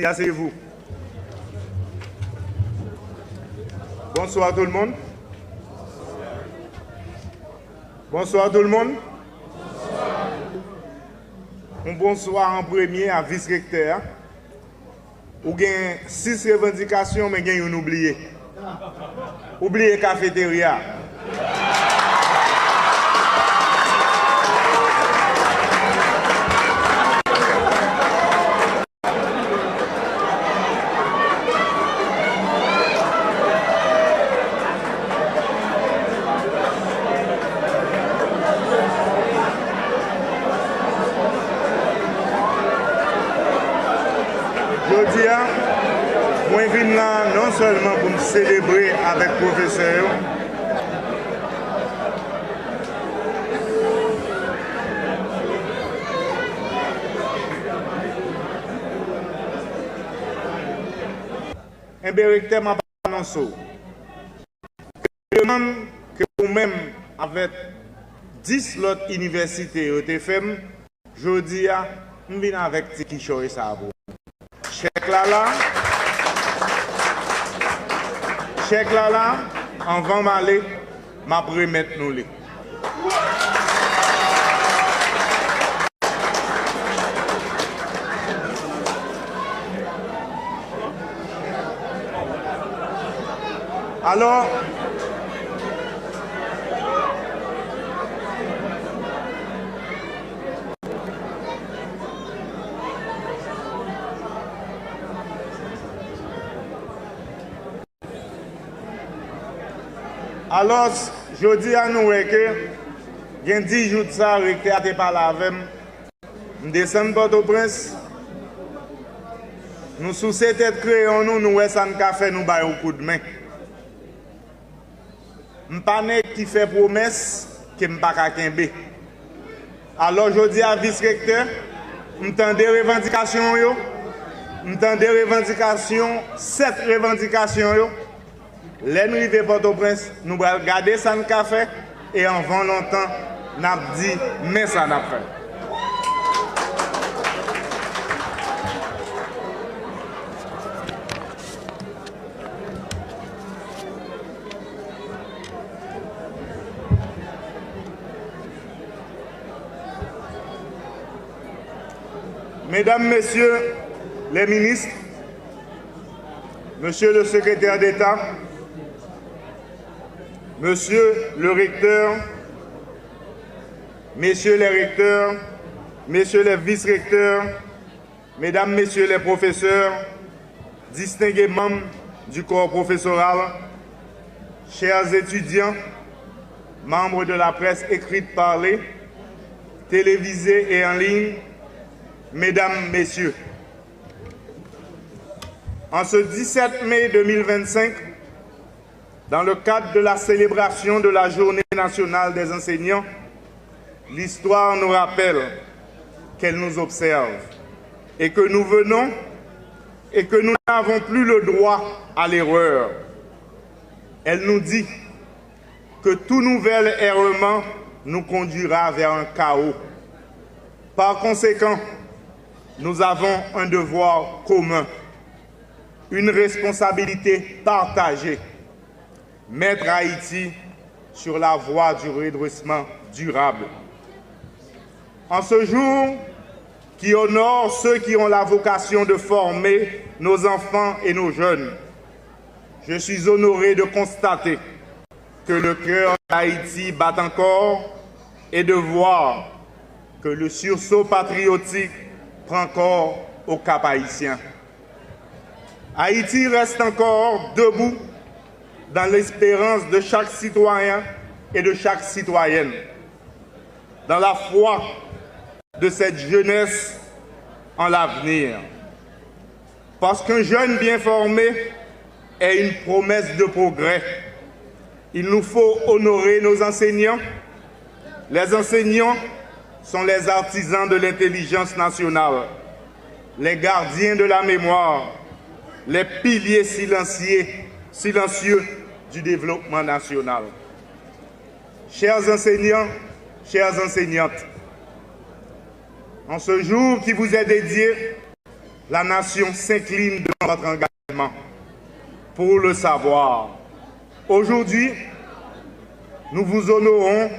Asseyez-vous. Bonsoir tout le monde. Bonsoir tout le monde. Un bonsoir en premier à vice-recteur. Ou gain 6 revendications, mais gain une oublié. Oublié cafétéria. Je dis, moi je viens là non seulement pour me célébrer avec le professeur, un directeur m'a annoncé que vous-même, avec 10 autres universités au TFM, je dis, je viens avec Tiki Choy Sabo. Chèque là, en vent m'aller, m'a remettre nous les. Alors, je dis à nous que, il y a 10 jours de ça, je n'ai pas la même. Je descends Port-au-Prince. Nous, sous cette tête créons, nous sommes café, nous baillons un coup de main. Je ne suis pas qui fait promesse que je ne suis pas qu'à. Alors, je dis à vice-recteur, je entends des revendications, je entends des revendications, 7 revendications. L'ennemi Port-au-Prince, nous allons garder ça café et en vend longtemps, nous avons dit, mais ça n'a pas fait. Mesdames, Messieurs les ministres, Monsieur le secrétaire d'État, Monsieur le recteur, Messieurs les recteurs, Messieurs les vice-recteurs, Mesdames, Messieurs les professeurs, distingués membres du corps professoral, chers étudiants, membres de la presse écrite parlée, télévisée et en ligne, Mesdames, Messieurs, en ce 17 mai 2025, dans le cadre de la célébration de la Journée nationale des enseignants, l'histoire nous rappelle qu'elle nous observe et que nous venons et que nous n'avons plus le droit à l'erreur. Elle nous dit que tout nouvel errement nous conduira vers un chaos. Par conséquent, nous avons un devoir commun, une responsabilité partagée. Mettre Haïti sur la voie du redressement durable. En ce jour qui honore ceux qui ont la vocation de former nos enfants et nos jeunes, je suis honoré de constater que le cœur d'Haïti bat encore et de voir que le sursaut patriotique prend corps au Cap haïtien. Haïti reste encore debout dans l'espérance de chaque citoyen et de chaque citoyenne, dans la foi de cette jeunesse en l'avenir. Parce qu'un jeune bien formé est une promesse de progrès. Il nous faut honorer nos enseignants. Les enseignants sont les artisans de l'intelligence nationale, les gardiens de la mémoire, les piliers silencieux du développement national. Chers enseignants, chères enseignantes, en ce jour qui vous est dédié, la nation s'incline devant votre engagement. Pour le savoir, aujourd'hui, nous vous honorons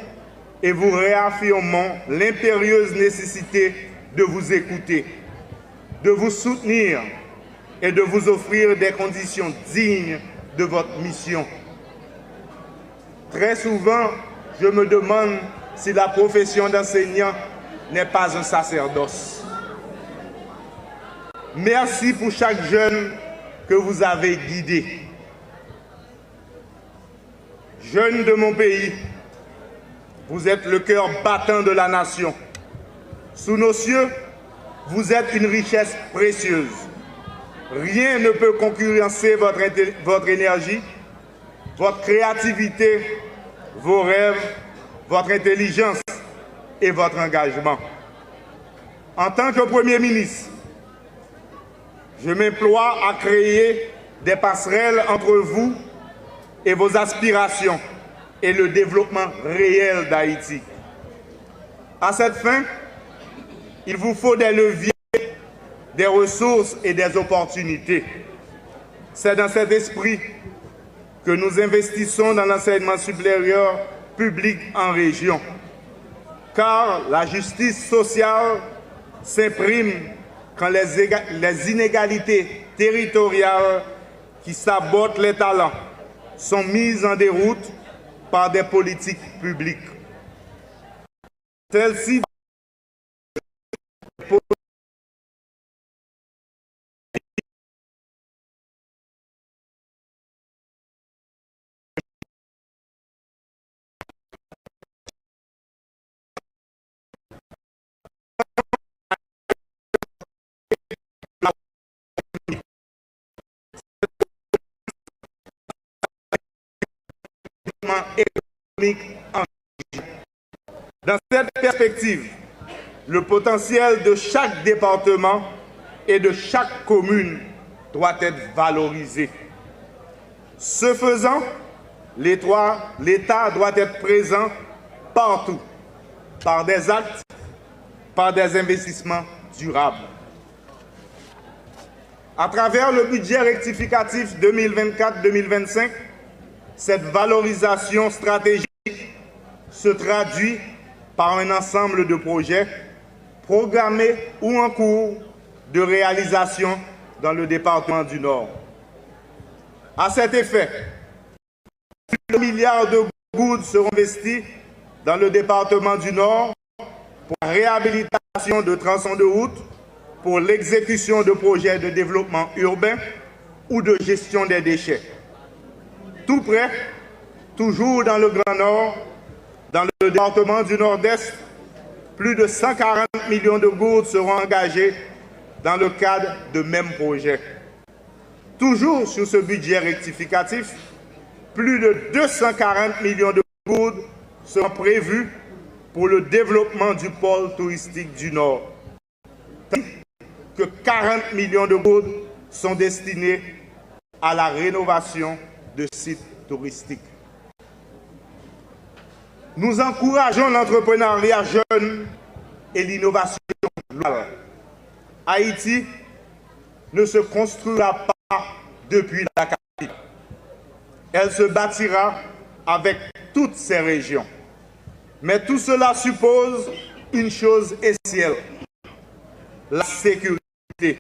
et vous réaffirmons l'impérieuse nécessité de vous écouter, de vous soutenir et de vous offrir des conditions dignes de votre mission. Très souvent, je me demande si la profession d'enseignant n'est pas un sacerdoce. Merci pour chaque jeune que vous avez guidé. Jeunes de mon pays, vous êtes le cœur battant de la nation. Sous nos cieux, vous êtes une richesse précieuse. Rien ne peut concurrencer votre énergie, votre créativité, vos rêves, votre intelligence et votre engagement. En tant que Premier ministre, je m'emploie à créer des passerelles entre vous et vos aspirations et le développement réel d'Haïti. À cette fin, il vous faut des leviers, des ressources et des opportunités. C'est dans cet esprit que nous investissons dans l'enseignement supérieur public en région. Car la justice sociale s'imprime quand les inégalités territoriales qui sabotent les talents sont mises en déroute par des politiques publiques. Celles-ci économique en région. Dans cette perspective, le potentiel de chaque département et de chaque commune doit être valorisé. Ce faisant, l'État doit être présent partout, par des actes, par des investissements durables. À travers le budget rectificatif 2024-2025, cette valorisation stratégique se traduit par un ensemble de projets programmés ou en cours de réalisation dans le département du Nord. À cet effet, plus de milliards de gouttes seront investis dans le département du Nord pour la réhabilitation de tronçons de route, pour l'exécution de projets de développement urbain ou de gestion des déchets. Tout près, toujours dans le Grand Nord, dans le département du Nord-Est, plus de 140 millions de gouttes seront engagées dans le cadre de mêmes projets. Toujours sur ce budget rectificatif, plus de 240 millions de gouttes seront prévus pour le développement du pôle touristique du Nord. Que 40 millions de gouttes sont destinés à la rénovation de sites touristiques. Nous encourageons l'entrepreneuriat jeune et l'innovation locale. Haïti ne se construira pas depuis la capitale. Elle se bâtira avec toutes ses régions. Mais tout cela suppose une chose essentielle, la sécurité.